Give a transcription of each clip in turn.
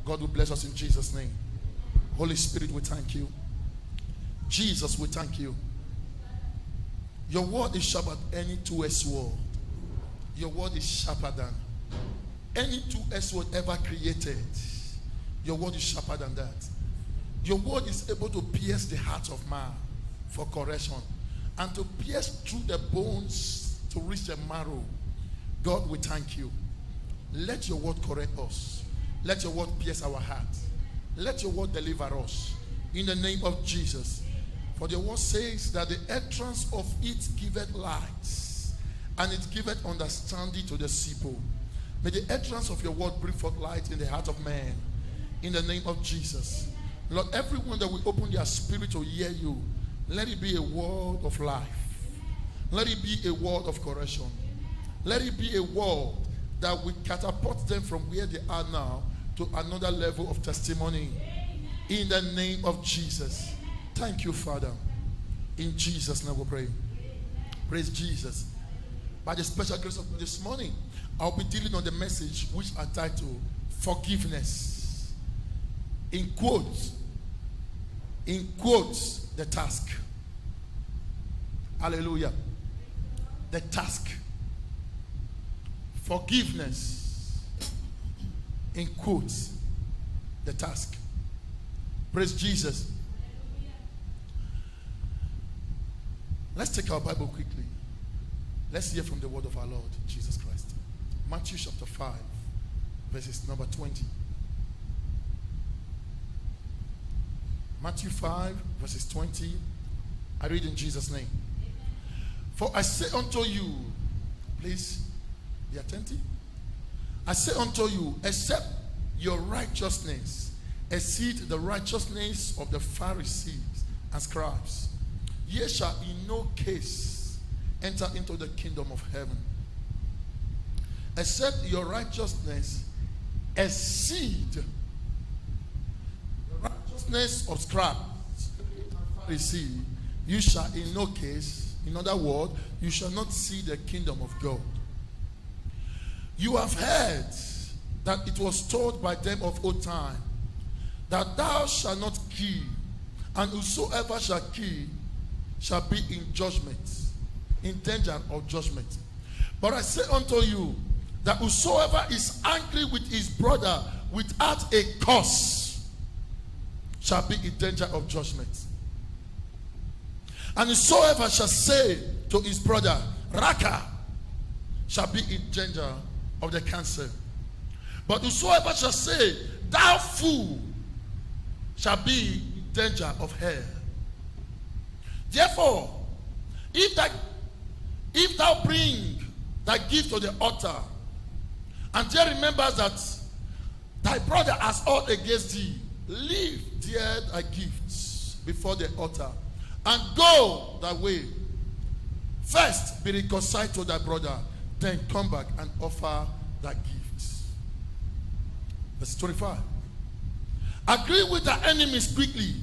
God will bless us in Jesus' name. Holy Spirit, we thank you. Jesus, we thank you. Your word is sharper than any two-edged sword. Your word is sharper than any two-edged sword ever created. Your word is sharper than that. Your word is able to pierce the heart of man for correction and to pierce through the bones to reach the marrow. God, we thank you. Let your word correct us. Let your word pierce our heart. Let your word deliver us in the name of Jesus. For the word says that the entrance of it giveth light, and it giveth understanding to the simple. May the entrance of your word bring forth light in the heart of man in the name of Jesus. Lord, everyone that will open their spirit to hear you, let it be a word of life. Let it be a word of correction. Let it be a word that will catapult them from where they are now to another level of testimony. In the name of Jesus. Thank you, Father. In Jesus' name we pray. Praise Jesus. By the special grace of God this morning, I'll be dealing on the message which I titled Forgiveness. In quotes, the task. Hallelujah. The task. Forgiveness. In quotes, the task. Praise Jesus. Let's take our Bible quickly. Let's hear from the word of our Lord Jesus Christ. Matthew chapter 5, verses number 20. Matthew 5, verses 20. I read in Jesus' name. For I say unto you, please be attentive. I say unto you, except your righteousness exceed the righteousness of the Pharisees and scribes, ye shall in no case enter into the kingdom of heaven. Except your righteousness exceed the righteousness of scribes and Pharisees, you shall in no case, in other words, you shall not see the kingdom of God. You have heard that it was told by them of old time, that thou shalt not kill, and whosoever shall kill shall be in judgment, in danger of judgment. But I say unto you, that whosoever is angry with his brother without a cause shall be in danger of judgment. And whosoever shall say to his brother, Raka, shall be in danger of the council. But whosoever shall say, thou fool, shall be in danger of hell. Therefore, if thou bring thy gift to the altar, and there remembers that thy brother has ought against thee, leave there thy gifts before the altar, and go thy way. First be reconciled to thy brother, then come back and offer thy gifts. Verse 25. Agree with thy enemies quickly,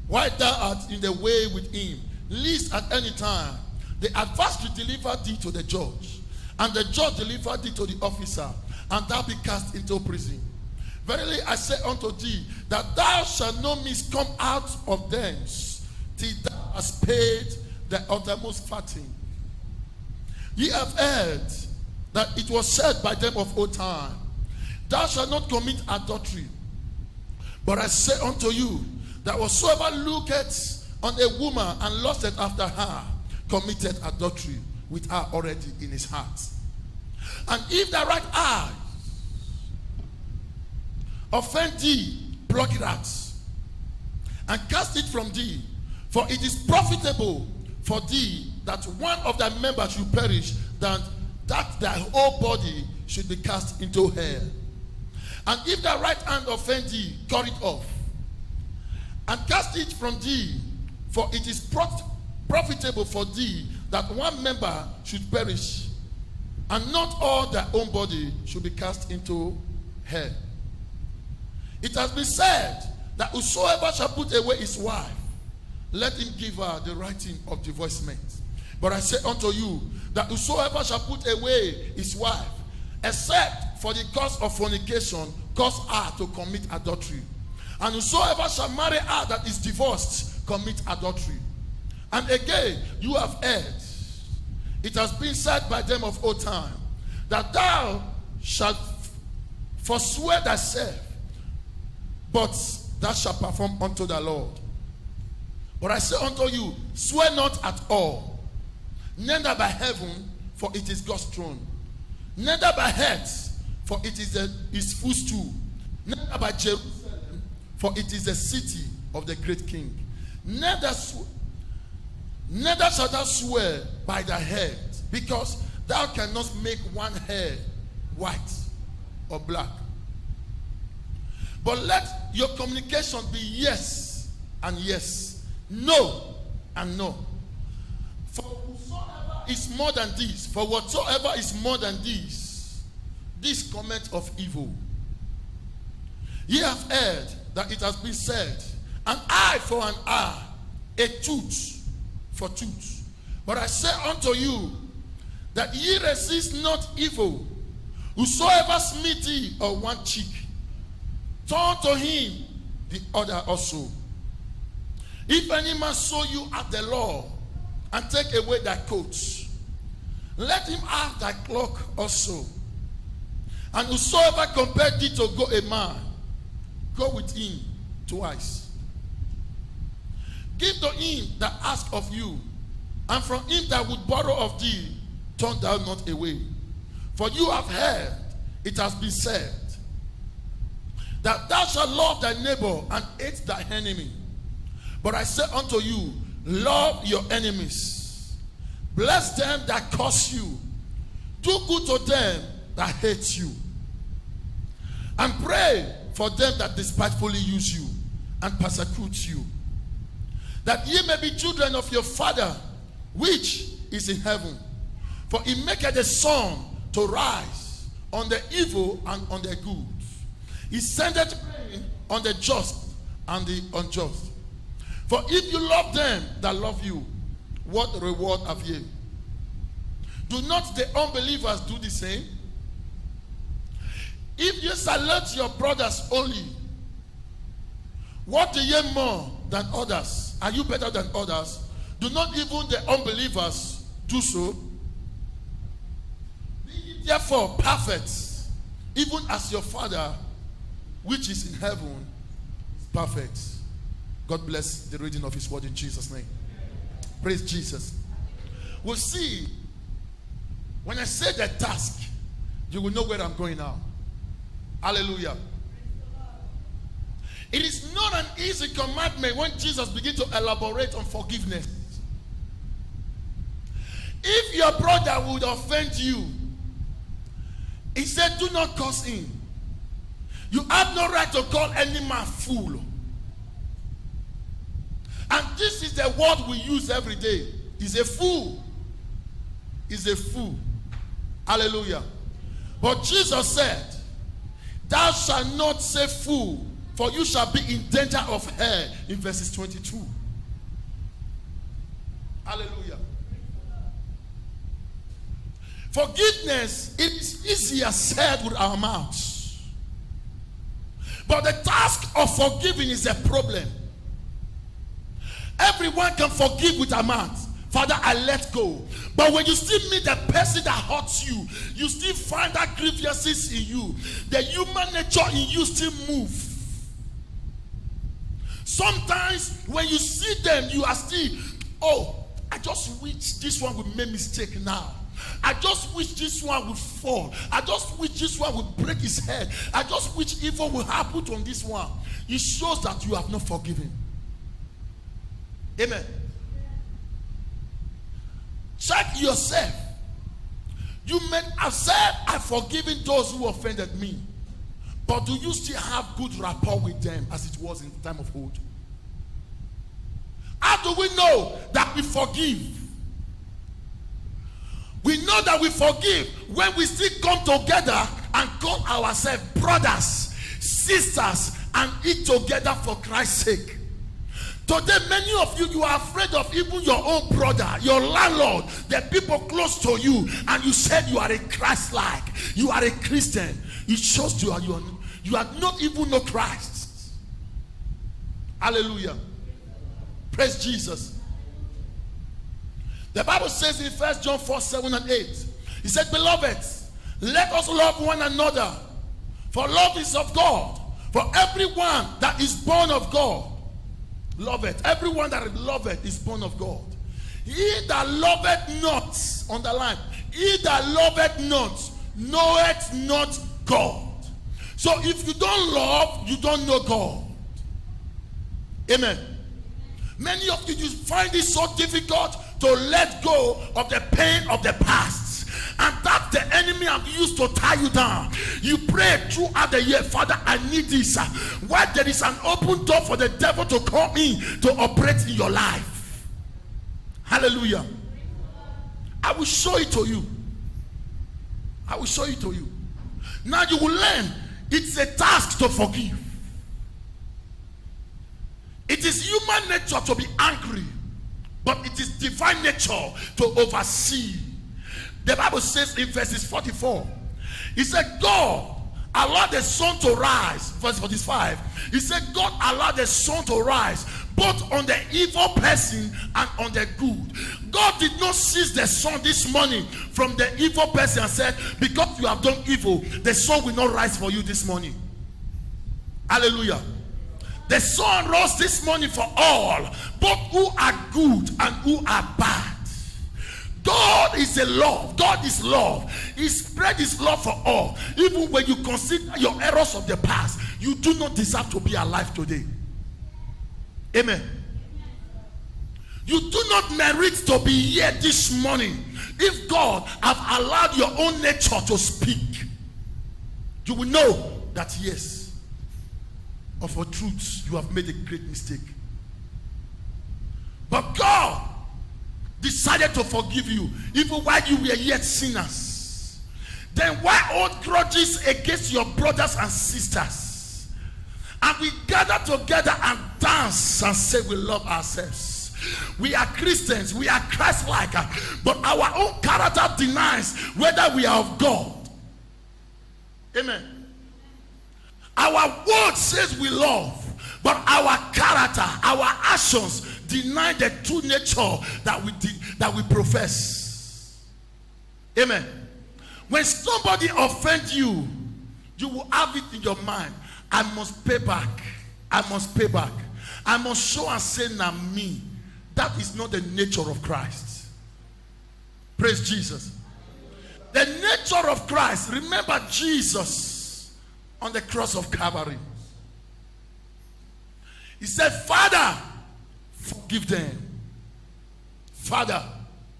while thou art in the way with him, lest at any time the adversary deliver thee to the judge, and the judge deliver thee to the officer, and thou be cast into prison. Verily I say unto thee, that thou shalt no means come out of thence, till thou hast paid the uttermost farthing. Ye have heard that it was said by them of old time, thou shalt not commit adultery. But I say unto you, that whatsoever looketh on a woman and lusteth after her, committed adultery with her already in his heart. And if thy right eye offend thee, pluck it out, and cast it from thee. For it is profitable for thee that one of thy members should perish, than that thy whole body should be cast into hell. And if thy right hand offend thee, cut it off, and cast it from thee. For it is profitable for thee that one member should perish, and not all thy own body should be cast into hell. It has been said that whosoever shall put away his wife, let him give her the writing of divorcement. But I say unto you, that whosoever shall put away his wife, except for the cause of fornication, cause her to commit adultery. And whosoever shall marry her that is divorced, commit adultery. And again, you have heard, it has been said by them of old time, that thou shalt forswear thyself, but thou shalt perform unto the Lord. But I say unto you, swear not at all, neither by heaven, for it is God's throne, neither by earth, for it is his footstool, neither by Jerusalem, for it is the city of the great king. Neither shalt thou swear by thy head, because thou cannot make one hair white or black. But let your communication be yes and yes, no and no. For whatsoever is more than this, for whatsoever is more than this comment of evil. Ye have heard that it has been said, an eye for an eye, a tooth for tooth. But I say unto you, that ye resist not evil. Whosoever smite thee on one cheek, turn to him the other also. If any man sow you at the law, and take away thy coat, let him have thy cloak also. And whosoever compelled thee to go a mile, go with him twice. Give to him that ask of you, and from him that would borrow of thee, turn thou not away. For you have heard, it has been said, that thou shalt love thy neighbor and hate thy enemy. But I say unto you, love your enemies, bless them that curse you, do good to them that hate you, and pray for them that despitefully use you and persecute you, that ye may be children of your Father which is in heaven. For he maketh the sun to rise on the evil and on the good. He sendeth rain on the just and the unjust. For if you love them that love you, what reward have ye? Do not the unbelievers do the same? If you salute your brothers only, what do ye more than others? Are you better than others? Do not even the unbelievers do so? Be ye therefore perfect, even as your Father which is in heaven is perfect. God bless the reading of his word in Jesus' name. Praise Jesus. We'll see, when I say the task, you will know where I'm going now. Hallelujah. It is not an easy commandment when Jesus began to elaborate on forgiveness. If your brother would offend you, he said, do not curse him. You have no right to call any man fool. And this is the word we use every day. He's a fool. He's a fool. Hallelujah. But Jesus said, thou shalt not say fool, for you shall be in danger of hell, in verses 22. Hallelujah. Forgiveness, it is easier said with our mouths. But the task of forgiving is a problem. Everyone can forgive with a mouth. Father, I let go. But when you still meet the person that hurts you, you still find that grievances in you. The human nature in you still move. Sometimes when you see them, you are still, oh, I just wish this one would make mistake now. I just wish this one would fall. I just wish this one would break his head. I just wish evil will happen on this one. It shows that you have not forgiven. Amen. Check yourself. You may have said, I've forgiven those who offended me. But do you still have good rapport with them as it was in the time of old? How do we know that we forgive? We know that we forgive when we still come together and call ourselves brothers, sisters, and eat together for Christ's sake. Today, many of you, you are afraid of even your own brother, your landlord, the people close to you, and you said you are a Christ-like, you are a Christian. It shows you are you have not even know Christ. Hallelujah. Praise Jesus. The Bible says in 1 John 4, 7 and 8, he said, beloved, let us love one another, for love is of God. For everyone that is born of God, loveth. Everyone that loveth is born of God. He that loveth not, underline, he that loveth not, knoweth not God. So if you don't love, you don't know God. Amen. Many of you find it so difficult to let go of the pain of the past. And that's the enemy have used to tie you down. You pray throughout the year, Father, I need this. Why there is an open door for the devil to come in to operate in your life. Hallelujah. I will show it to you. I will show it to you. Now you will learn it's a task to forgive. It is human nature to be angry, but it is divine nature to oversee. The Bible says in verses 44, he said, God allowed the sun to rise. Verse 45, he said, God allowed the sun to rise both on the evil person and on the good. God did not seize the sun this morning from the evil person and said, because you have done evil, the sun will not rise for you this morning. Hallelujah. The sun rose this morning for all, both who are good and who are bad. God is a love. God is love. He spread his love for all. Even when you consider your errors of the past, you do not deserve to be alive today. Amen. You do not merit to be here this morning. If God have allowed your own nature to speak, you will know that yes, of a truth, you have made a great mistake. But God decided to forgive you even while you were yet sinners. Then why hold grudges against your brothers and sisters? And we gather together and dance and say we love ourselves. We are Christians, we are Christ-like, but our own character denies whether we are of God. Amen. Our word says we love, but our character, our actions deny the true nature that we profess. Amen. When somebody offends you, you will have it in your mind. I must pay back. I must pay back. I must show and say, now me. That is not the nature of Christ. Praise Jesus. The nature of Christ. Remember Jesus on the cross of Calvary. He said, Father, forgive them. Father,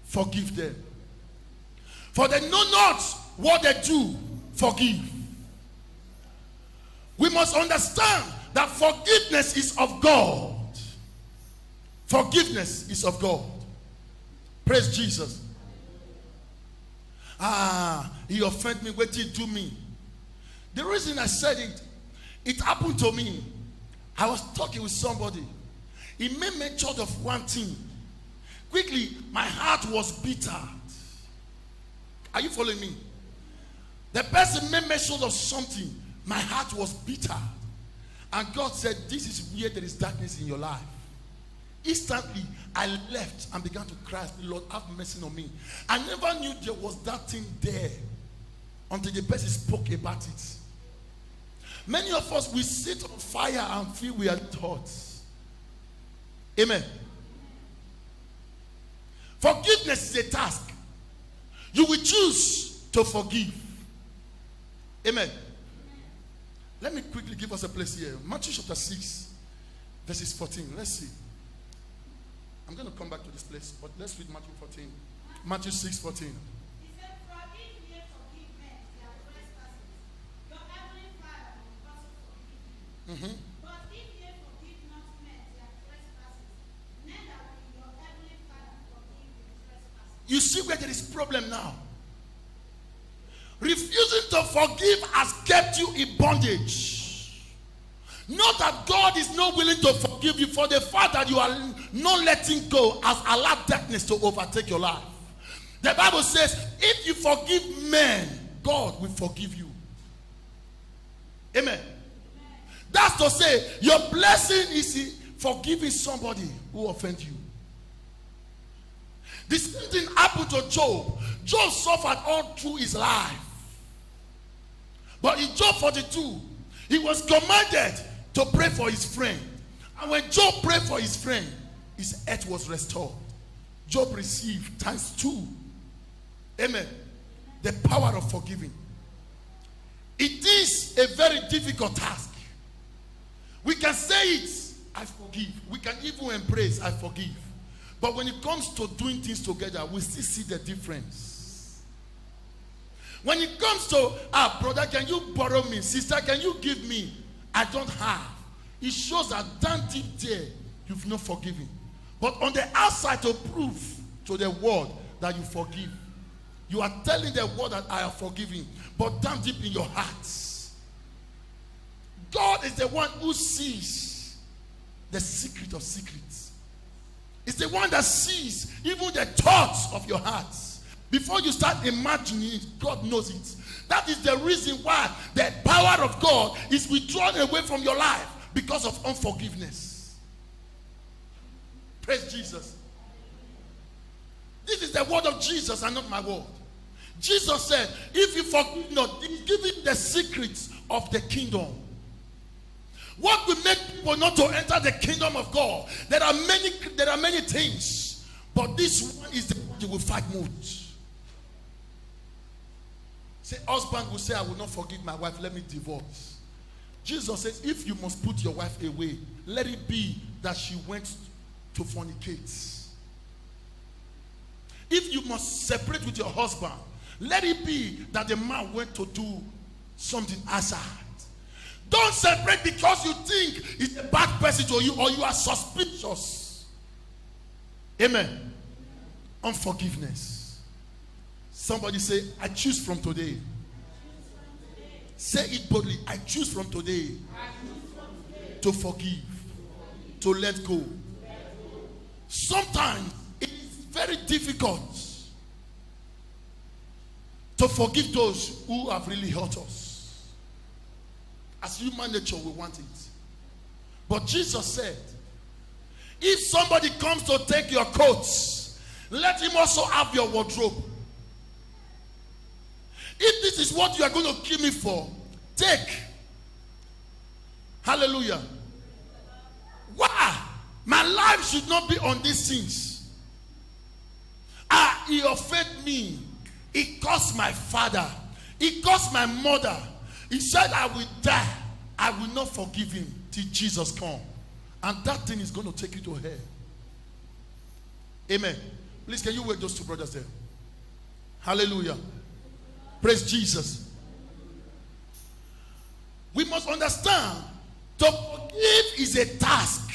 forgive them. For they know not what they do. Forgive. We must understand that forgiveness is of God. Forgiveness is of God. Praise Jesus. He offended me. What did he do me? The reason I said it, it happened to me. I was talking with somebody. He made mention of one thing. Quickly, my heart was bitter. Are you following me? The person made mention of something. My heart was bitter. And God said, this is where there is darkness in your life. Instantly, I left and began to cry, Lord, have mercy on me. I never knew there was that thing there until the person spoke about it. Many of us, we sit on fire and feel we are hot. Amen. Forgiveness is a task. You will choose to forgive. Amen. Let me quickly give us a place here. Matthew chapter 6, verses 14. Let's see. I'm going to come back to this place, but let's read Matthew 14. Matthew 6, 14. He said, for if ye forgive men their trespasses, your heavenly Father will also forgive you. But if ye forgive not men their trespasses, neither will your heavenly Father forgive your trespasses. You see where there is problem now. Refusing to forgive has kept you in bondage. Not that God is not willing to forgive you, for the fact that you are not letting go has allowed darkness to overtake your life. The Bible says, if you forgive men, God will forgive you. Amen. That's to say, your blessing is forgiving somebody who offended you. The same thing happened to Job. Job suffered all through his life. But in Job 42, he was commanded to pray for his friend. And when Job prayed for his friend, his health was restored. Job received times 2. Amen. The power of forgiving. It is a very difficult task. We can say it, I forgive. We can even embrace, I forgive. But when it comes to doing things together, we still see the difference. When it comes to, brother, can you borrow me? Sister, can you give me? I don't have. It shows that down deep there, you've not forgiven. But on the outside, to prove to the world that you forgive, you are telling the world that I have forgiven. But down deep in your hearts, God is the one who sees the secret of secrets. It's the one that sees even the thoughts of your hearts. Before you start imagining it, God knows it. That is the reason why the power of God is withdrawn away from your life, because of unforgiveness. Praise Jesus. This is the word of Jesus and not my word. Jesus said, if you forgive not, he's giving the secrets of the kingdom. What will make people not to enter the kingdom of God? There are many things, but this one is the one you will fight most. Say, husband will say, I will not forgive my wife, let me divorce. Jesus says, if you must put your wife away, let it be that she went to fornicate. If you must separate with your husband, let it be that the man went to do something outside. Don't separate because you think it's a bad person to you or you are suspicious. Amen. Unforgiveness. Somebody say, I choose from today. Say it boldly. I choose from today to forgive, to let go. Sometimes it is very difficult to forgive those who have really hurt us. As human nature, we want it. But Jesus said, if somebody comes to take your coats, let him also have your wardrobe. If this is what you are going to kill me for, take. Hallelujah. Why? My life should not be on these things. He offended me. He caused my father. He caused my mother. He said I will die. I will not forgive him till Jesus comes. And that thing is going to take you to hell. Amen. Please, can you wake those two brothers there? Hallelujah. Praise Jesus. We must understand, to forgive is a task.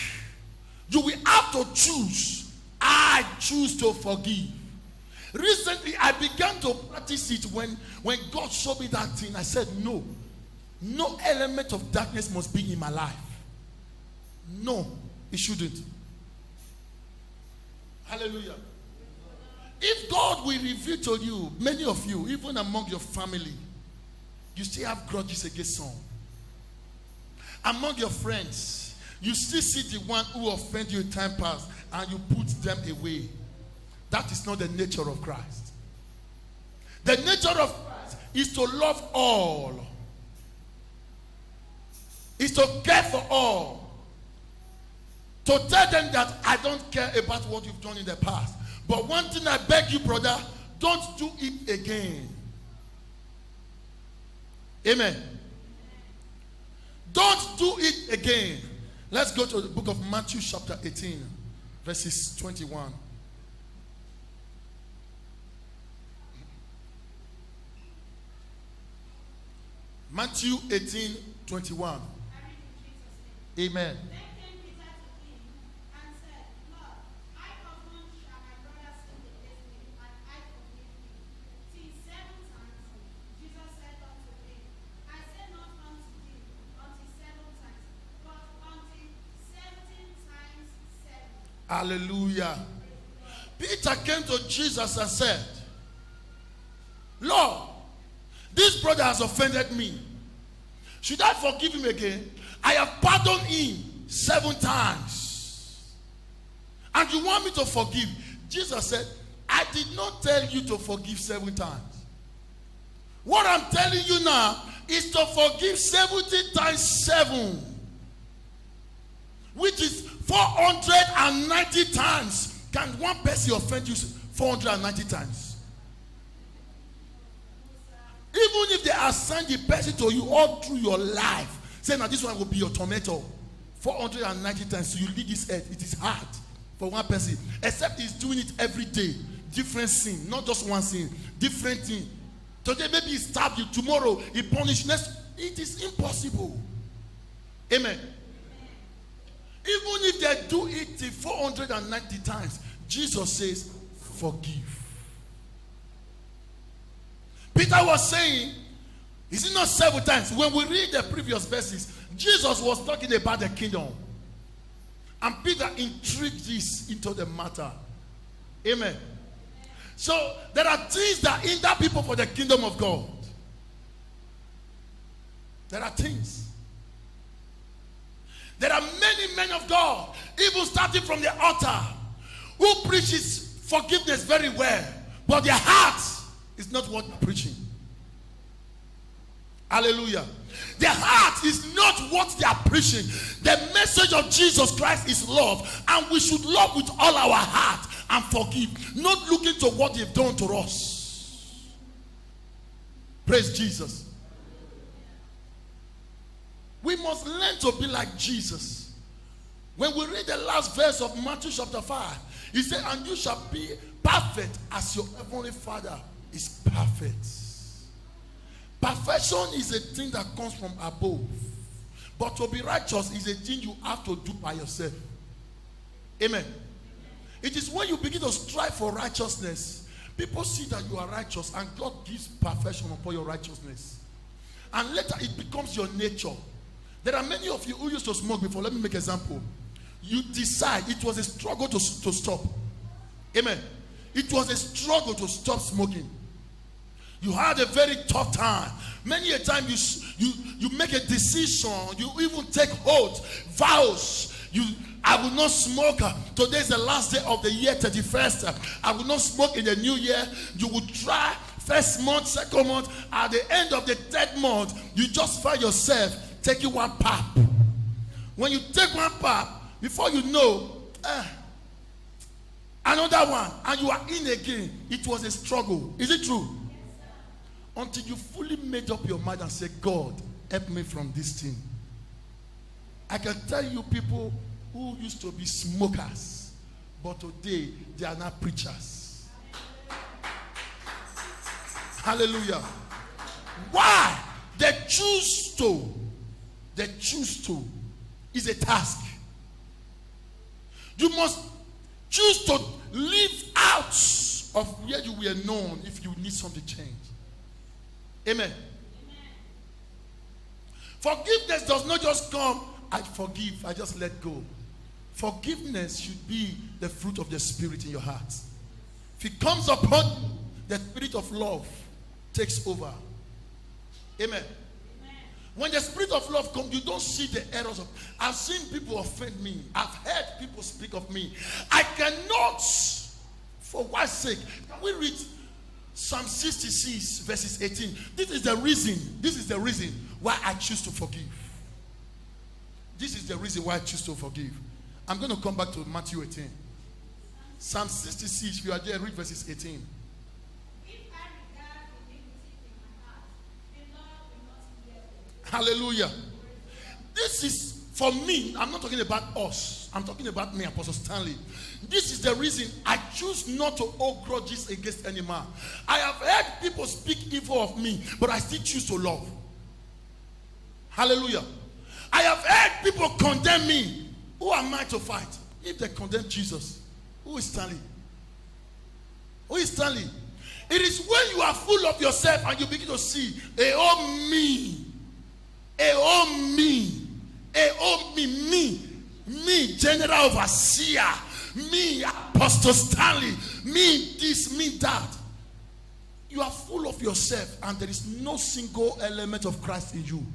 You will have to choose. I choose to forgive. Recently, I began to practice it when God showed me that thing. I said, no element of darkness must be in my life. No, it shouldn't. Hallelujah. If God will reveal to you, many of you, even among your family, you still have grudges against some. Among your friends, you still see the one who offended you in time past and you put them away. That is not the nature of Christ. The nature of Christ is to love all. Is to care for all. To tell them that I don't care about what you've done in the past. But one thing I beg you, brother, don't do it again. Amen. Don't do it again. Let's go to the book of Matthew chapter 18, verses 21. Matthew 18, 21. Amen. Hallelujah. Peter came to Jesus and said, Lord, this brother has offended me. Should I forgive him again? I have pardoned him 7 times. And you want me to forgive? Jesus said, I did not tell you to forgive 7 times. What I'm telling you now is to forgive 70 times 7. Which is 490 times. Can one person offend you 490 times? Even if they assign the person to you all through your life, say now this one will be your tormentor 490 times, so you leave this earth. It is hard for one person, except he's doing it every day. Different sin, not just one sin, different thing. Today maybe he stabbed you, tomorrow he punished. It is impossible. Amen. Even if they do it 490 times, Jesus says, forgive. Peter was saying, is it not 7 times? When we read the previous verses, Jesus was talking about the kingdom. And Peter intrigued this into the matter. Amen. So there are things that hinder people for the kingdom of God. There are things. There are many men of God, even starting from the altar, who preaches forgiveness very well, but their heart is not what they're preaching. Hallelujah. Their heart is not what they are preaching. The message of Jesus Christ is love, and we should love with all our heart and forgive, not looking to what they've done to us. Praise Jesus. We must learn to be like Jesus. When we read the last verse of Matthew chapter 5, he said, and you shall be perfect as your heavenly Father is perfect. Perfection is a thing that comes from above. But to be righteous is a thing you have to do by yourself. Amen. It is when you begin to strive for righteousness, people see that you are righteous, and God gives perfection upon your righteousness. And later it becomes your nature. There are many of you who used to smoke before. Let me make an example. You decide, it was a struggle to stop. Amen. It was a struggle to stop smoking. You had a very tough time. Many a time you make a decision. You even take oaths, vows. I will not smoke. Today is the last day of the year, 31st. I will not smoke in the new year. You will try first month, second month. At the end of the 3rd month, you just find yourself taking one pap. When you take one pap, before you know, another one, and you are in again. It was a struggle. Is it true? Until you fully made up your mind and say, God, help me from this thing. I can tell you people who used to be smokers, but today they are not preachers. Hallelujah. Why? They choose to. Is a task. You must choose to live out of where you were known if you need something to change. Amen. Forgiveness does not just come, I forgive, I just let go. Forgiveness should be the fruit of the Spirit in your heart. If it comes upon you, the spirit of love takes over. Amen. When the spirit of love comes, you don't see the errors of. I've seen people offend me. I've heard people speak of me. I cannot, for what sake, can we read Psalm 66 verses 18? This is the reason why I choose to forgive. This is the reason why I choose to forgive. I'm going to come back to Matthew 18. Psalm 66, if you are there, read verses 18. Hallelujah. This is for me. I'm not talking about us. I'm talking about me, Apostle Stanley. This is the reason I choose not to hold grudges against any man. I have heard people speak evil of me, but I still choose to love. Hallelujah. I have heard people condemn me. Who am I to fight? If they condemn Jesus, who is Stanley? Who is Stanley? It is when you are full of yourself and you begin to see, oh me. Oh me, me, general overseer, me, Apostle Stanley, me, this, me, that. You are full of yourself and there is no single element of Christ in you.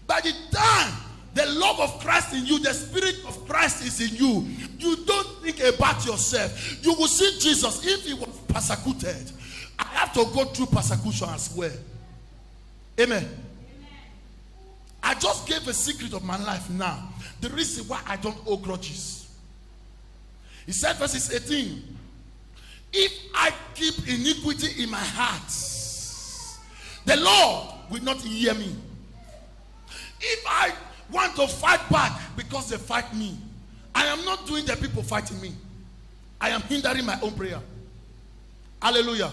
By the time the love of Christ in you, the Spirit of Christ is in you, you don't think about yourself. You will see Jesus. If he was persecuted, I have to go through persecution as well. Amen. I just gave a secret of my life now. The reason why I don't owe grudges. He said, verses 18, if I keep iniquity in my heart, the Lord will not hear me. If I want to fight back because they fight me, I am not doing the people fighting me. I am hindering my own prayer. Hallelujah.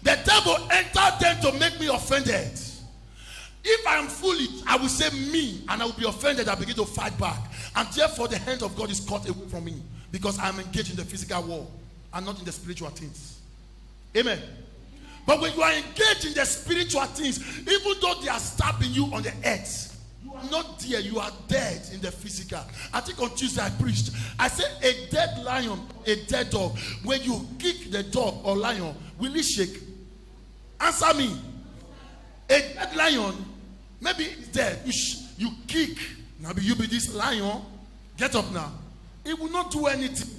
The devil entered them to make me offended. If I am foolish, I will say me, and I will be offended. I begin to fight back, and therefore the hand of God is cut away from me, because I am engaged in the physical war and not in the spiritual things. Amen. But when you are engaged in the spiritual things, even though they are stabbing you on the earth, you are not there, you are dead in the physical. I think on Tuesday I preached. I said a dead lion, a dead dog, when you kick the dog or lion, will it shake? Answer me. A dead lion, maybe it's dead. You kick. Now you be this lion. Get up now. It will not do anything.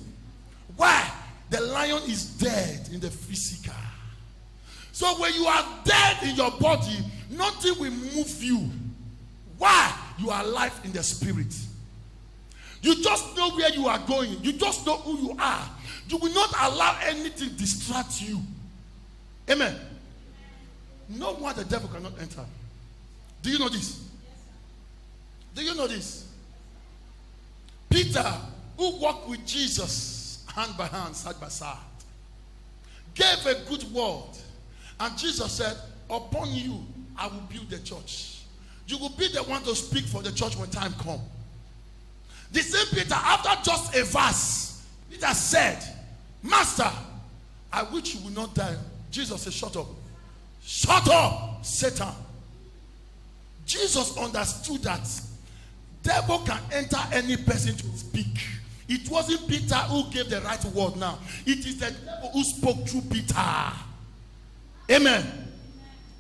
Why? The lion is dead in the physical. So when you are dead in your body, nothing will move you. Why? You are alive in the spirit. You just know where you are going. You just know who you are. You will not allow anything distract you. Amen. No one the devil cannot enter. Do you know this? Do you know this? Peter, who walked with Jesus hand by hand, side by side, gave a good word. And Jesus said, upon you, I will build the church. You will be the one to speak for the church when time comes. The same Peter, after just a verse, Peter said, Master, I wish you would not die. Jesus said, shut up. Shut up, Satan. Jesus understood that devil can enter any person to speak. It wasn't Peter who gave the right word now. It is the devil who spoke through Peter. Amen.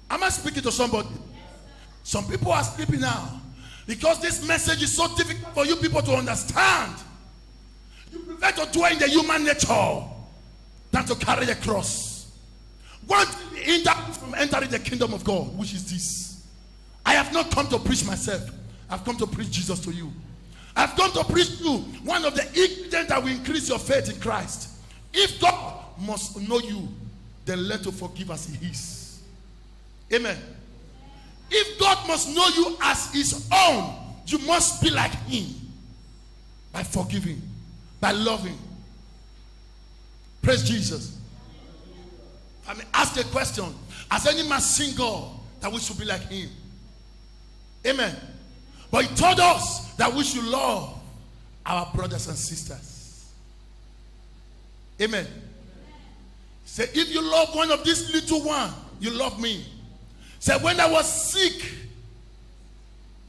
Am I speaking to somebody? Some people are sleeping now because this message is so difficult for you people to understand. You prefer to dwell in the human nature than to carry the cross. One thing hinders from entering the kingdom of God, which is this: I have not come to preach myself. I've come to preach Jesus to you. I've come to preach to you one of the ingredients that will increase your faith in Christ. If God must know you, then learn to forgive as He is. Amen. If God must know you as His own, you must be like Him by forgiving, by loving. Praise Jesus. I mean, ask a question: has any man seen God that we should be like Him? Amen. But He told us that we should love our brothers and sisters. Amen. Say, if you love one of these little ones, you love me. Say, when I was sick,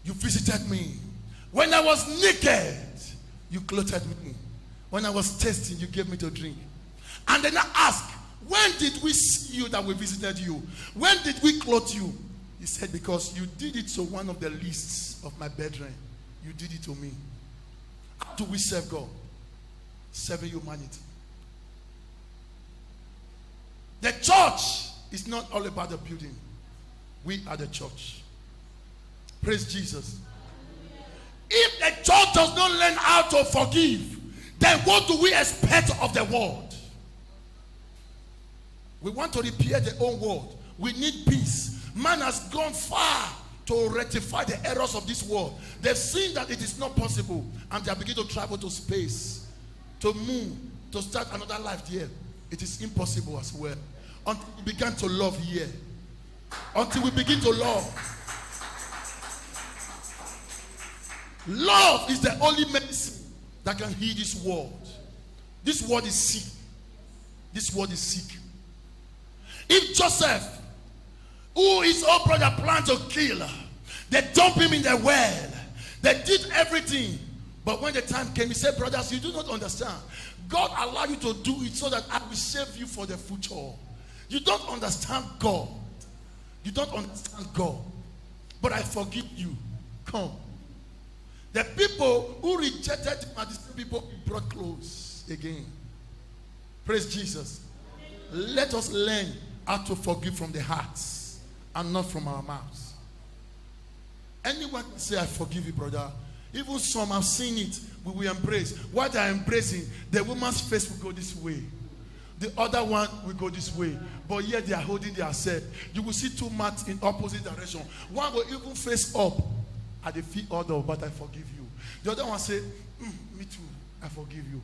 you visited me. When I was naked, you clothed me. When I was thirsty, you gave me to drink. And then I ask, when did we see you that we visited you? When did we clothe you? He said, because you did it to one of the least of my brethren. You did it to me. How do we serve God? Serving humanity. The church is not all about the building. We are the church. Praise Jesus. If the church does not learn how to forgive, then what do we expect of the world? We want to repair the own world. We need peace. Man has gone far to rectify the errors of this world. They've seen that it is not possible, and they are beginning to travel to space, to move, to start another life there. It is impossible as well. Until we begin to love here. Until we begin to love. Love is the only medicine that can heal this world. This world is sick. This world is sick. If Joseph, who his own brother planned to kill, they dumped him in the well. They did everything. But when the time came, he said, brothers, you do not understand. God allowed you to do it so that I will save you for the future. You don't understand God. You don't understand God. But I forgive you. come. The people who rejected him are the same people who brought close again. Praise Jesus. Let us learn how to forgive from the hearts and not from our mouths. Anyone can say, I forgive you, brother. Even some have seen it, we will embrace. While they are embracing, the woman's face will go this way. The other one will go this way. But yet they are holding themselves. You will see two mats in opposite direction. One will even face up at the feet order, but I forgive you. The other one say, me too, I forgive you.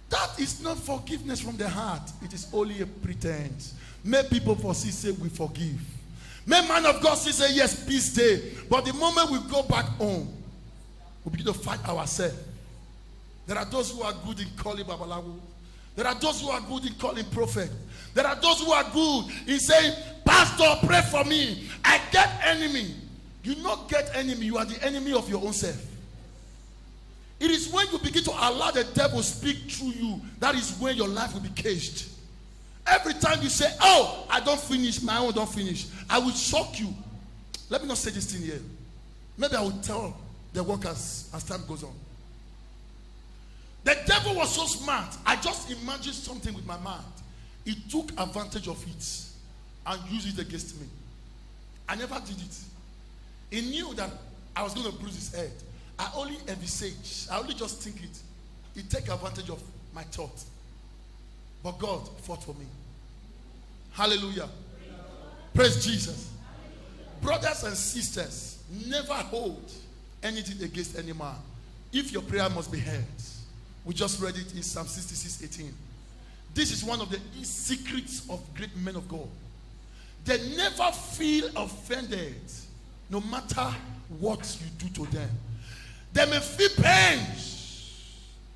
That is not forgiveness from the heart. It is only a pretense. May people foresee say we forgive. May man of God say yes, peace day. But the moment we go back home, we begin to fight ourselves. There are those who are good in calling Babalawo. There are those who are good in calling prophet. There are those who are good in saying, Pastor, pray for me. I get enemy. You not get enemy. You are the enemy of your own self. It is when you begin to allow the devil speak through you, that is when your life will be caged. Every time you say, oh, I don't finish, my own don't finish, I will shock you. Let me not say this thing here. Maybe I will tell the workers as time goes on. The devil was so smart. I just imagined something with my mind. He took advantage of it and used it against me. I never did it. He knew that I was going to bruise his head. I only envisage. I only just think it. He take advantage of my thought. But God fought for me. Hallelujah. Praise Jesus. Brothers and sisters, never hold anything against any man. If your prayer must be heard. We just read it in Psalm 66:18. This is one of the secrets of great men of God. They never feel offended no matter what you do to them. They may feel pains.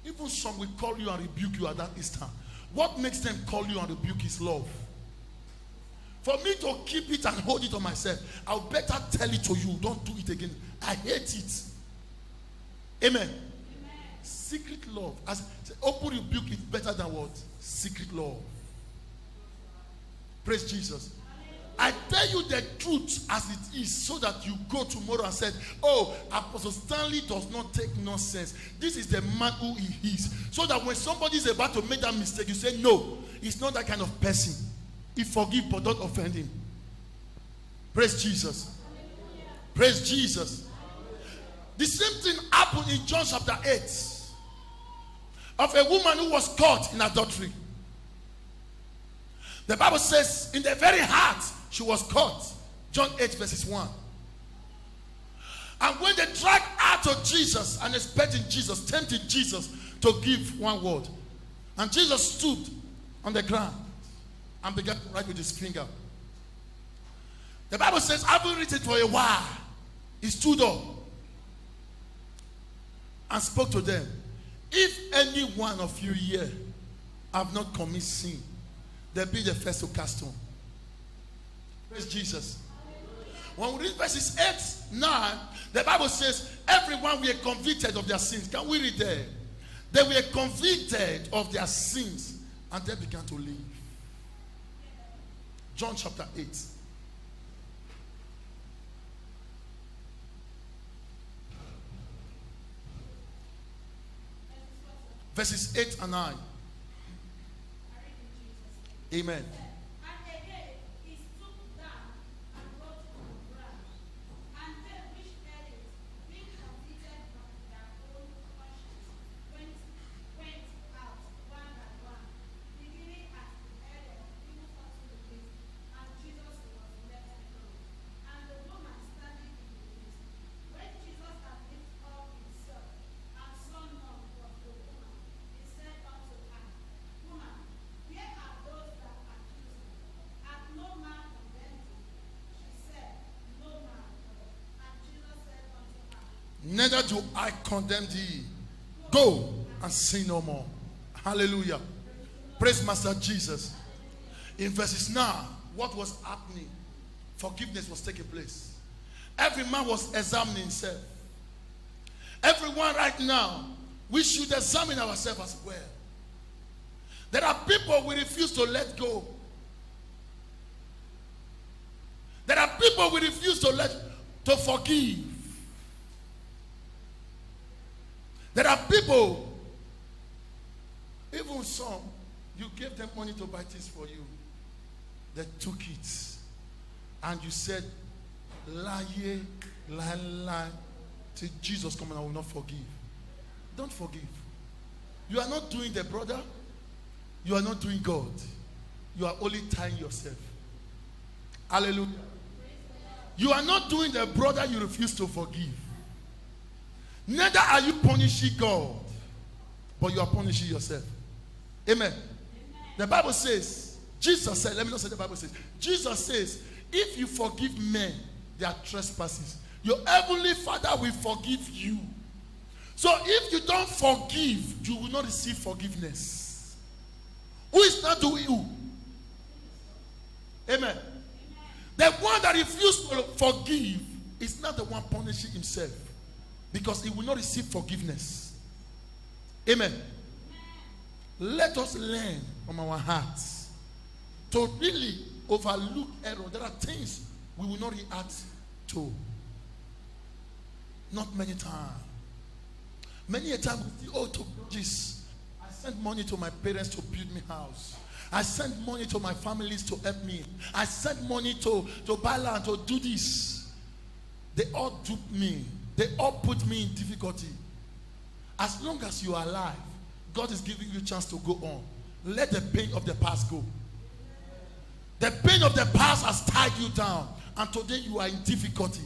Even some will call you and rebuke you at that instant. What makes them call you and rebuke is love. For me to keep it and hold it on myself, I'll better tell it to you. Don't do it again. I hate it. Amen. Secret love. As open rebuke is better than what? Secret love. Praise Jesus. I tell you the truth as it is, so that you go tomorrow and say, oh, Apostle Stanley does not take nonsense. This is the man who he is. So that when somebody is about to make that mistake, you say, no, he's not that kind of person. He forgive, but don't offend him. Praise Jesus. Praise Jesus. The same thing happened in John chapter 8. Of a woman who was caught in adultery. The Bible says in the very heart she was caught. John 8 verses 1. And when they dragged her to Jesus and expecting Jesus, tempting Jesus to give one word. And Jesus stood on the ground and began to write with his finger. The Bible says, having written for a while, he stood up and spoke to them. If any one of you here have not committed sin, they'll be the first to cast stone. Praise Jesus. When we read verses 8, 9, the Bible says, everyone were convicted of their sins. Can we read there? They were convicted of their sins and they began to live. John chapter 8. Verses 8 and 9. Amen. And again he stooped down and wrote on the ground. And they which heard it, being convicted by their own conscience, went out one by one, beginning at the elder, even unto the least, and Jesus was left alone. And the woman standing in the midst, when Jesus had lifted up himself and saw none but the woman, he said unto her, Woman, where are those that accuse you? Hath no man condemned you? She said, No man, Lord. And Jesus said unto her, Neither do I condemn thee. Go and sin no more. Hallelujah. Praise Master Jesus. In verses 9, what was happening? Forgiveness was taking place. Every man was examining himself. Everyone right now, we should examine ourselves as well. There are people we refuse to let go. There are people we refuse to forgive. There are people, even some, you gave them money to buy things for you. They took it. And you said, lie, lie, till Jesus come and I will not forgive. Don't forgive. You are not doing the brother. You are not doing God. You are only tying yourself. Hallelujah. You are not doing the brother you refuse to forgive. Neither are you punishing God, but you are punishing yourself. Amen. The Bible says, Jesus said, let me not say the Bible says, Jesus says, if you forgive men their trespasses, your heavenly Father will forgive you. So if you don't forgive, you will not receive forgiveness. Who is not doing you? Amen. The one that refuses to forgive is not the one punishing himself, because he will not receive forgiveness. Amen. Let us learn from our hearts to really overlook error. There are things we will not react to. Not many times. Many a time we say, oh, to this, I sent money to my parents to build me house. I sent money to my families to help me. I sent money to buy land, to do this. They all duped me. They all put me in difficulty. As long as you are alive, God is giving you a chance to go on. Let the pain of the past go. The pain of the past has tied you down, and today you are in difficulty.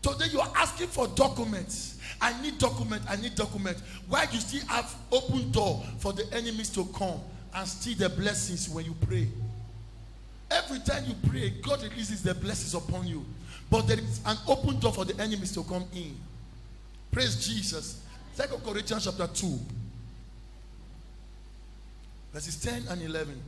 Today you are asking for documents. I need documents. I need documents. Why do you still have open door for the enemies to come and steal the blessings when you pray? Every time you pray, God releases the blessings upon you. But there is an open door for the enemies to come in. Praise Jesus. 2 Corinthians chapter 2. Verses 10 and 11.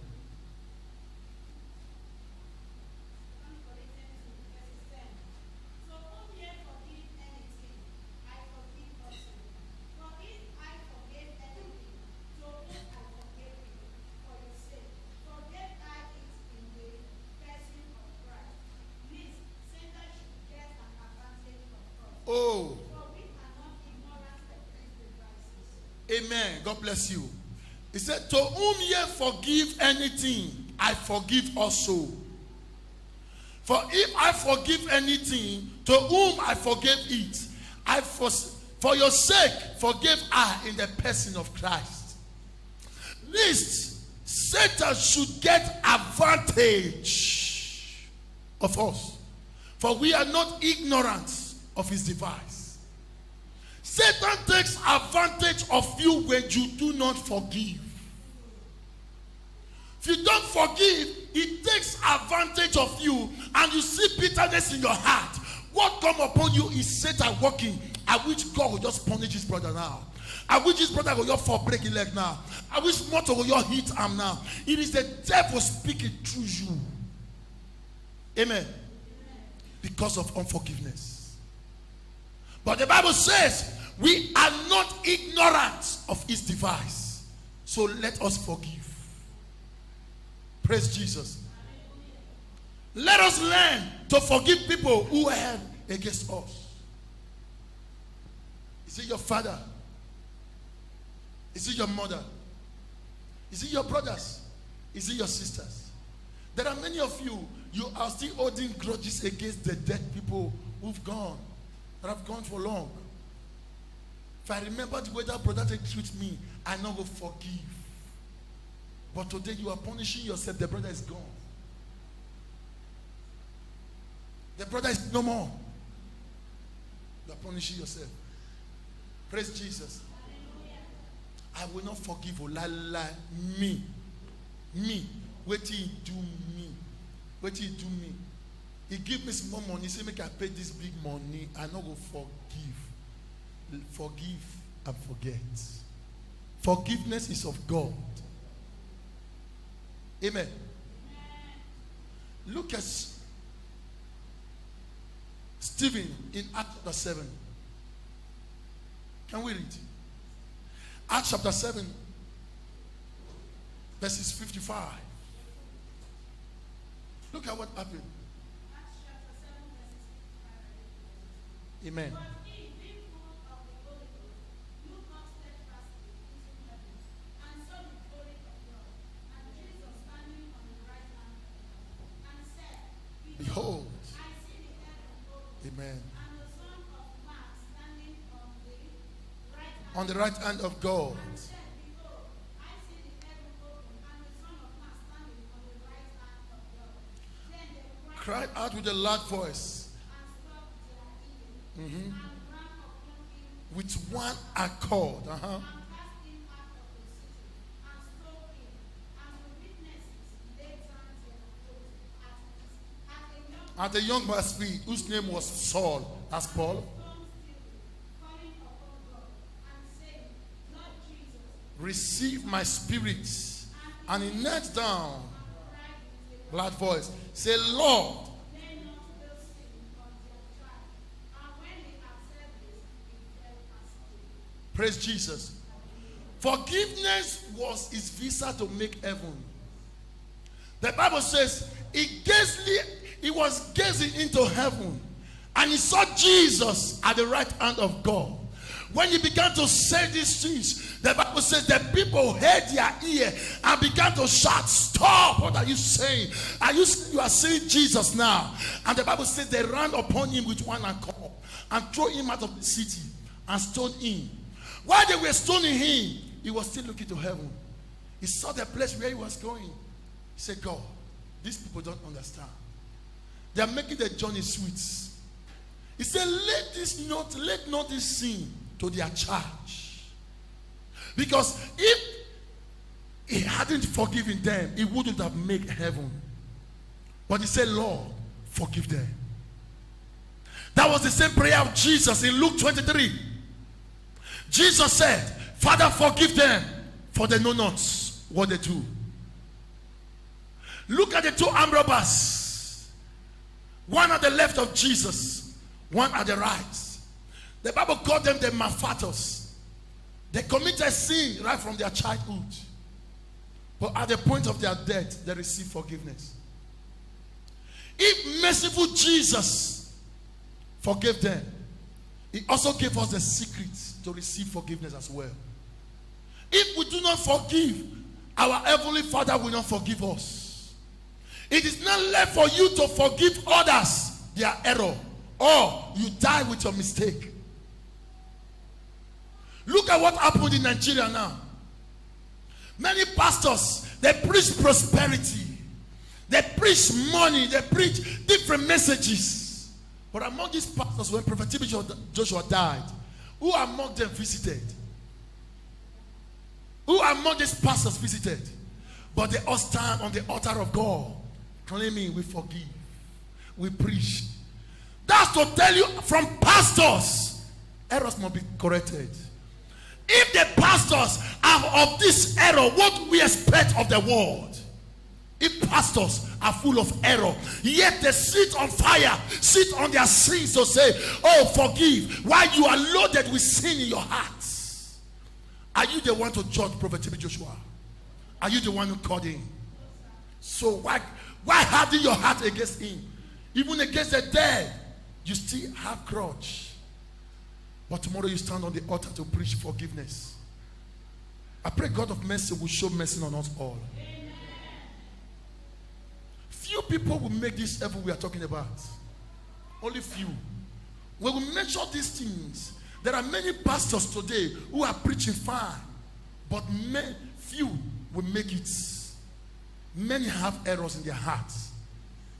Oh. Amen. God bless you. He said, to whom ye forgive anything, I forgive also. For if I forgive anything, to whom I forgave it, for your sake forgave I in the person of Christ. Lest Satan should get advantage of us. For we are not ignorant of his device. Satan takes advantage of you when you do not forgive. If you don't forgive, he takes advantage of you, and you see bitterness in your heart. What come upon you is Satan working. I wish God will just punish his brother now. I wish his brother will just for breaking leg now. I wish Moto will just hit him now. It is the devil speaking through you. Amen. Because of unforgiveness. But the Bible says we are not ignorant of his device. So let us forgive. Praise Jesus. Let us learn to forgive people who err against us. Is it your father? Is it your mother? Is it your brothers? Is it your sisters? There are many of you, you are still holding grudges against the dead people who've gone, that have gone for long. If I remember the way that brother treats me, I now will forgive. But today you are punishing yourself. The brother is gone. The brother is no more. You are punishing yourself. Praise Jesus. I will not forgive. Oh, me. Wait till he do me. Wait till he do me. He give me small money. He say make I pay this big money. I not go forgive. Forgive and forget. Forgiveness is of God. Amen. Look at Stephen in Acts chapter 7. Can we read? Acts chapter 7, verses 55. Look at what happened. Acts chapter 7, verses 55. Amen. But he, being full of the Holy Ghost, looked Amen. And the Son of Man standing on the right hand. On the right hand of God. And said, Behold, I see the heaven open, and the Son of Man standing on the right hand of God. Then they cried Cried out with a loud voice, and stopped their ears, and ran upon him, with one accord. and cast him out of the city, and stole him. And the witnesses laid down their clothes at a young At a young man's feet, whose name was Saul. That's Paul. stone still, calling upon God, and saying, Lord Jesus, Receive my spirit. And he knelt down. cried with a Loud voice. Say, Lord. lay not those things on their child. And when he had said this, he fell asleep. Praise Jesus. Forgiveness was his visa to make heaven. The Bible says he was gazing into heaven and he saw Jesus at the right hand of God. When he began to say these things, the Bible says that people heard their ear and began to shout, stop, what are you saying? You are saying Jesus now. And the Bible says they ran upon him with one accord and threw him out of the city and stoned him. While they were stoning him, he was still looking to heaven. He saw the place where he was going. He said, God, these people don't understand. They are making the journey sweet. He said, let not this sin to their charge. Because if he hadn't forgiven them, he wouldn't have made heaven. But he said, Lord, forgive them. That was the same prayer of Jesus in Luke 23. Jesus said, Father, forgive them, for they know not what they do. Look at the two armed robbers. One at the left of Jesus, one at the right. The Bible called them the malefactors. They committed sin right from their childhood. But at the point of their death, they received forgiveness. If merciful Jesus forgave them, he also gave us the secret to receive forgiveness as well. If we do not forgive, our Heavenly Father will not forgive us. It is not left for you to forgive others their error, or you die with your mistake. Look at what happened in Nigeria now. Many pastors, they preach prosperity, they preach money, they preach different messages. But among these pastors, when Prophet Joshua died, who among them visited? Who among these pastors visited? But they all stand on the altar of God, claiming we forgive, we preach. That's to tell you, from pastors, errors must be corrected. If the pastors are of this error, what we expect of the world? If pastors are full of error, yet they sit on fire, sit on their sins to say, oh, forgive, while you are loaded with sin in your hearts. Are you the one to judge Prophet Joshua? Are you the one who called him? So why harden your heart against him? Even against the dead, you still have grudge. But tomorrow you stand on the altar to preach forgiveness. I pray God of mercy will show mercy on us all. Amen. Few people will make this heaven we are talking about. Only few. When we mention these things, there are many pastors today who are preaching fine, but few will make it. Many have errors in their hearts.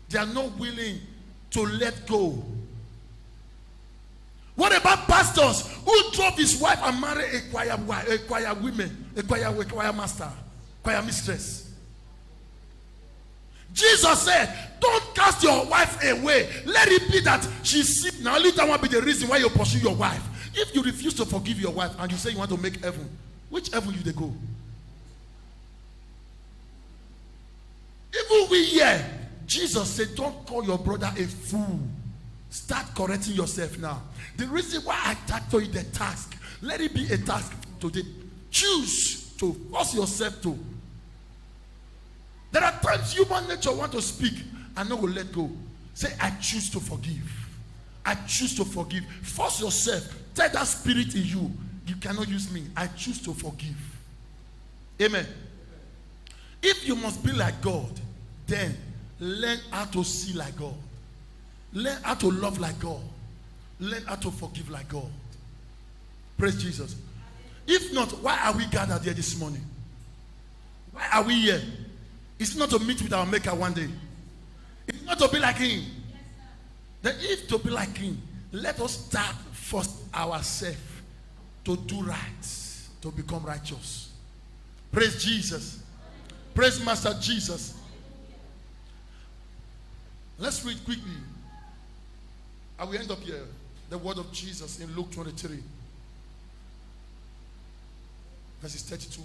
They are not willing to let go. What about pastors who drop his wife and marry a choir master, choir mistress? Jesus said, don't cast your wife away. Let it be that she's sick. Now, only that will be the reason why you pursue your wife. If you refuse to forgive your wife and you say you want to make heaven, which heaven you they go? Even we here, Jesus said, don't call your brother a fool. Start correcting yourself now. The reason why I tacked you the task, let it be a task today. Choose to force yourself to. There are times human nature want to speak and no will let go. Say, I choose to forgive. I choose to forgive. Force yourself. Tell that spirit in you, you cannot use me. I choose to forgive. Amen. If you must be like God, then learn how to see like God. Learn how to love like God. Learn how to forgive like God. Praise Jesus. If not, why are we gathered here this morning? Why are we here? It's not to meet with our Maker one day. It's not to be like Him. Then if to be like Him, let us start first ourselves to do right, to become righteous. Praise Jesus. Praise Master Jesus. Let's read quickly. I will end up here. The word of Jesus in Luke 23. Verses 32.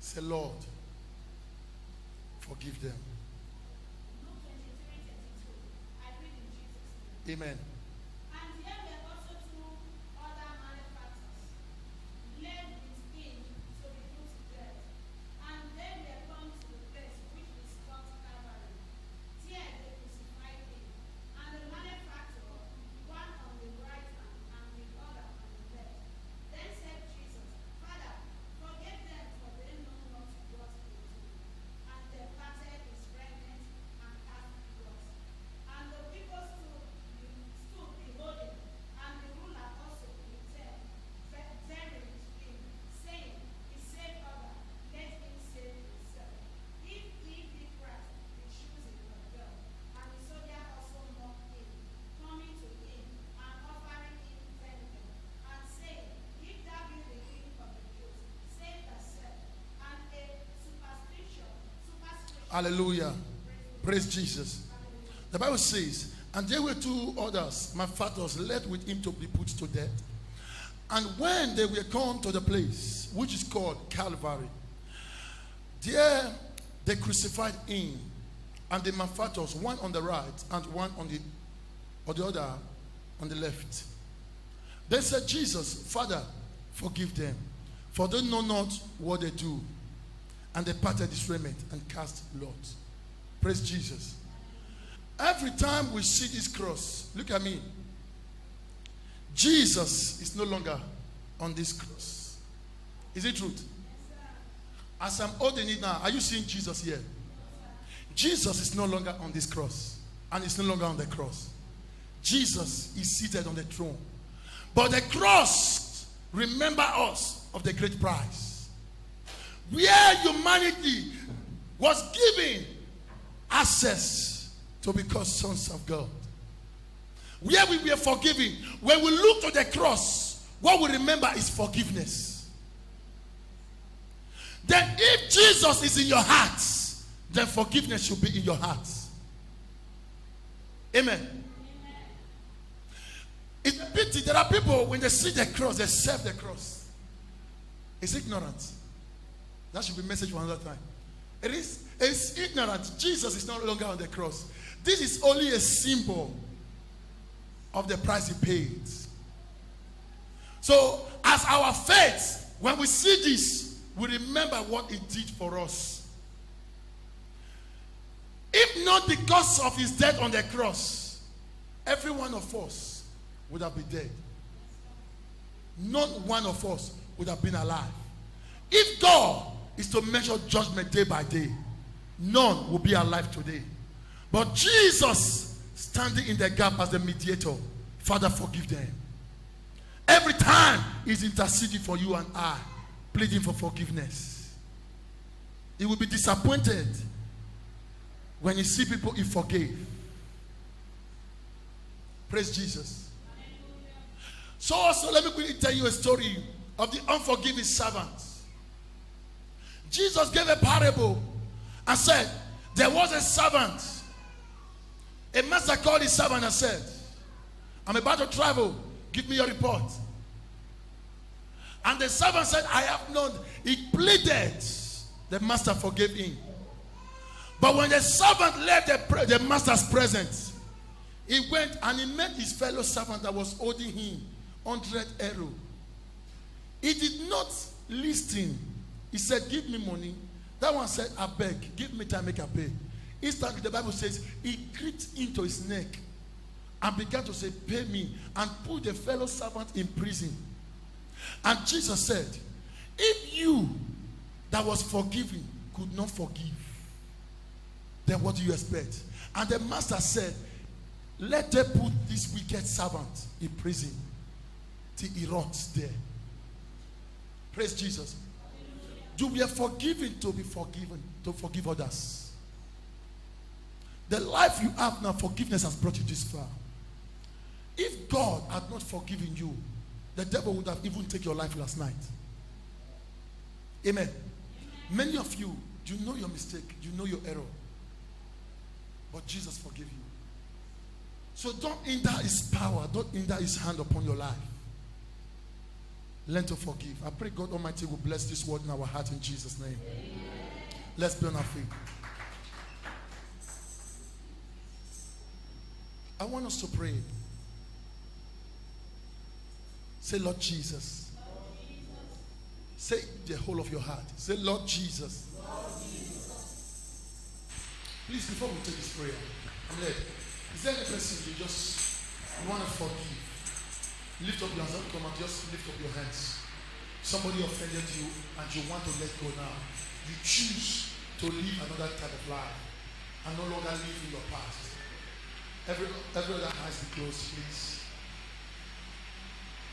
Say, Lord, forgive them. Luke 23:32. I read in Jesus' name. Amen. And here were also two other malefactors, led with him to be put to death. And they were come to the place which is called Calvary. There they crucified him, and the malefactor, one on the right hand and the other on the left. Then said Jesus, Father, forgive them, for they know not what they do. And they parted his raiment and cast lots. And the people stood beholding, and the ruler also with them, tearing with him, saying, He saved others, let him save himself. If he be Christ, the choosing of God. And the soldier also mocked him, coming to him, and offering him benefit, and saying, If thou be the king of the Jews, save thyself. And a superstition. Hallelujah. Praise Jesus. The Bible says, and there were two others, malefactors, led with him to be put to death. And when they were come to the place which is called Calvary, there they crucified him and the malefactors, one on the right and one on the other on the left. They said, Jesus, Father, forgive them, for they know not what they do. And they parted his raiment and cast lots. Praise Jesus. Every time we see this cross, look at me. Jesus is no longer on this cross. Is it truth? As I'm holding it now, are you seeing Jesus here? Jesus is no longer on this cross. And he's no longer on the cross. Jesus is seated on the throne. But the cross, remember us of the great price. Where humanity was given access to become sons of God. Where we were forgiven. When we look to the cross, what we remember is forgiveness. Then if Jesus is in your hearts, then forgiveness should be in your hearts. Amen. It's a pity. There are people, when they see the cross, they serve the cross. It's ignorance. That should be a message for another time. It's ignorant. Jesus is no longer on the cross. This is only a symbol of the price he paid. So, as our faith, when we see this, we remember what he did for us. If not because of his death on the cross, every one of us would have been dead. Not one of us would have been alive. If God is to measure judgment day by day, none will be alive today. But Jesus standing in the gap as the mediator, Father, forgive them. Every time he's interceding for you and I, pleading for forgiveness. He will be disappointed when you see people he forgave. Praise Jesus. So also, let me quickly tell you a story of the unforgiving servants. Jesus gave a parable and said, there was a servant. A master called his servant and said, I'm about to travel. Give me your report. And the servant said, I have known. He pleaded. The master forgave him. But when the servant left the master's presence, he went and he met his fellow servant that was holding him 100 arrows. He did not listen. He said, give me money. That one said, I beg, give me time, make a pay. Instantly, the Bible says, he gripped into his neck and began to say, pay me, and put the fellow servant in prison. And Jesus said, if you that was forgiven could not forgive, then what do you expect? And the master said, Let them put this wicked servant in prison till he rots there. Praise Jesus. You were forgiven to be forgiven, to forgive others. The life you have now, forgiveness has brought you this far. If God had not forgiven you, the devil would have even taken your life last night. Amen. Many of you, you know your mistake, you know your error. But Jesus forgave you. So don't hinder his power, don't hinder his hand upon your life. Learn to forgive. I pray God Almighty will bless this word in our heart in Jesus' name. Amen. Let's be on our feet. I want us to pray. Say, Lord Jesus. Lord Jesus. Say the whole of your heart. Say, Lord Jesus. Lord Jesus. Please, before we take this prayer, I'm led. Is there any person you want to forgive? Lift up your hands. Come on, just lift up your hands. Somebody offended you and you want to let go now. You choose to live another type of life and no longer live in your past. Every other eyes be closed, please.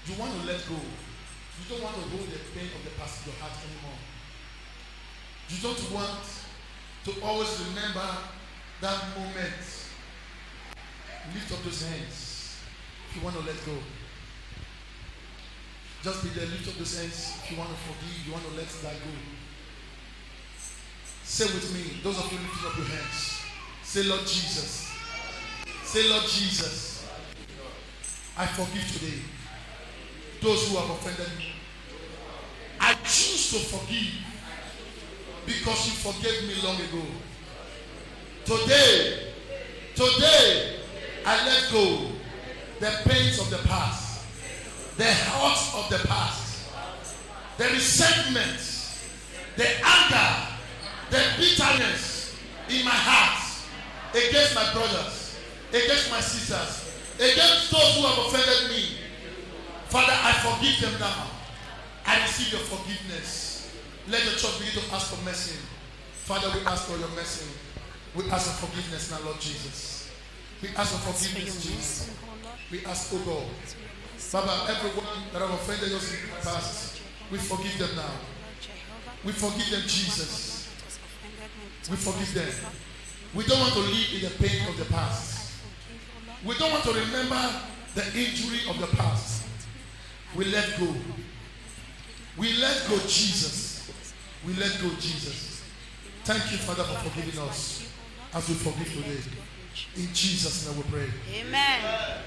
You want to let go. You don't want to hold the pain of the past in your heart anymore. You don't want to always remember that moment. Lift up those hands if you want to let go. Just be there, lift up those hands if you want to forgive, you want to let that go. Say with me, those of you lifting up your hands. Say, Lord Jesus. Say, Lord Jesus, I forgive today those who have offended me. I choose to forgive because you forgave me long ago. Today, I let go the pains of the past, the hurts of the past, the resentment, the anger, the bitterness in my heart against my brothers, against my sisters, against those who have offended me. Father, I forgive them now. I receive your forgiveness. Let the church begin to ask for mercy. Father, we ask for your mercy. We ask for forgiveness now, Lord Jesus. We ask for forgiveness, Jesus. We ask, oh God, Father, everyone that have offended us in the past, we forgive them now. We forgive them, Jesus. We forgive them. We don't want to live in the pain of the past. We don't want to remember the injury of the past. We let go. We let go, Jesus. We let go, Jesus. Thank you, Father, for forgiving us as we forgive today. In Jesus' name we pray. Amen.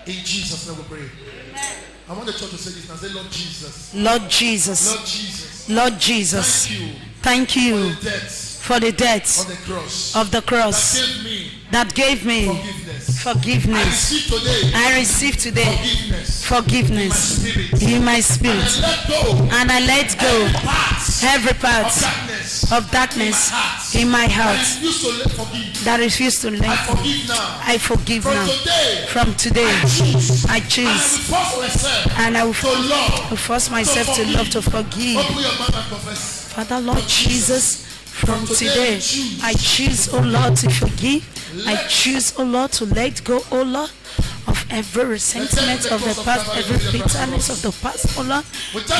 In Jesus' name we pray. Amen. I want the church to say this now. Say, Lord Jesus. Lord Jesus. Lord Jesus. Lord Jesus. Thank you Thank you for the death for the death on the cross of the cross that gave me that gave me forgiveness. forgiveness. I receive today I receive today forgiveness in my spirit. And I let go And I let go every part of darkness in my heart that refuse to let go. I forgive now. From today, I choose and I will force myself to love, to forgive. Open your mouth and confess. Father, Lord Jesus, from today, I choose, oh Lord, to forgive. I choose, oh Lord, to let go, oh Lord, of every resentment of the past, every bitterness of the past, oh Lord,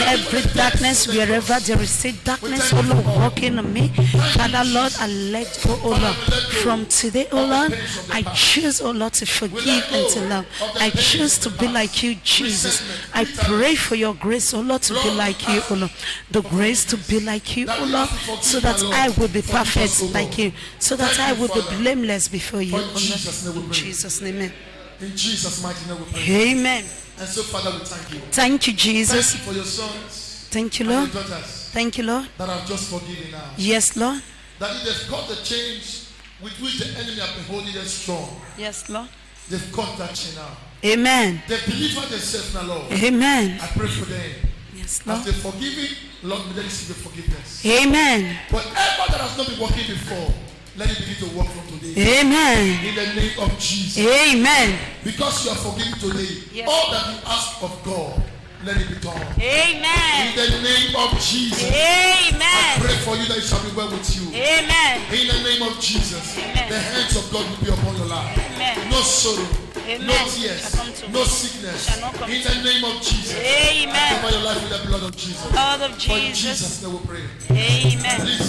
every darkness, wherever there is still darkness, oh Lord, walking on me. Father, Lord, I let go, oh Lord. From today, oh Lord, I choose, oh Lord, to forgive and to love. I choose to be like you, Jesus. I pray for your grace, oh Lord, to be like you, oh Lord. The grace to be like you, oh Lord, so that I will be perfect like you, so that I will be blameless before you, oh Lord. In Jesus' name. In Jesus' mighty name we pray. Amen. And so, Father, we thank you. Thank you, Jesus. Thank you for your sons Thank you, and Lord. your daughters Thank you, Lord. that have just forgiven now. Yes, Lord. That if they've cut the chains with which the enemy have been holding them strong, Yes, Lord. they've cut that chain now. Amen. They've delivered themselves now, Lord. Amen. I pray for them. Yes, As Lord. they forgive it, Lord, may they receive the forgiveness. Amen. Whatever that has not been working before, let it begin to work from today. Amen. In the name of Jesus. Amen. Because you are forgiven today, Yes. all that you ask of God, let it be done. Amen. In the name of Jesus. I Amen. pray for you that it shall be well with you. Amen. In the name of Jesus, Amen. the hands of God will be upon your life. Amen. No sorrow, Amen. no tears, Shall come to no me. sickness. Shall not come In to the name of Jesus. Amen. Cover your life with the blood of Jesus. Blood of For in Jesus. Jesus' name we pray. Amen. Please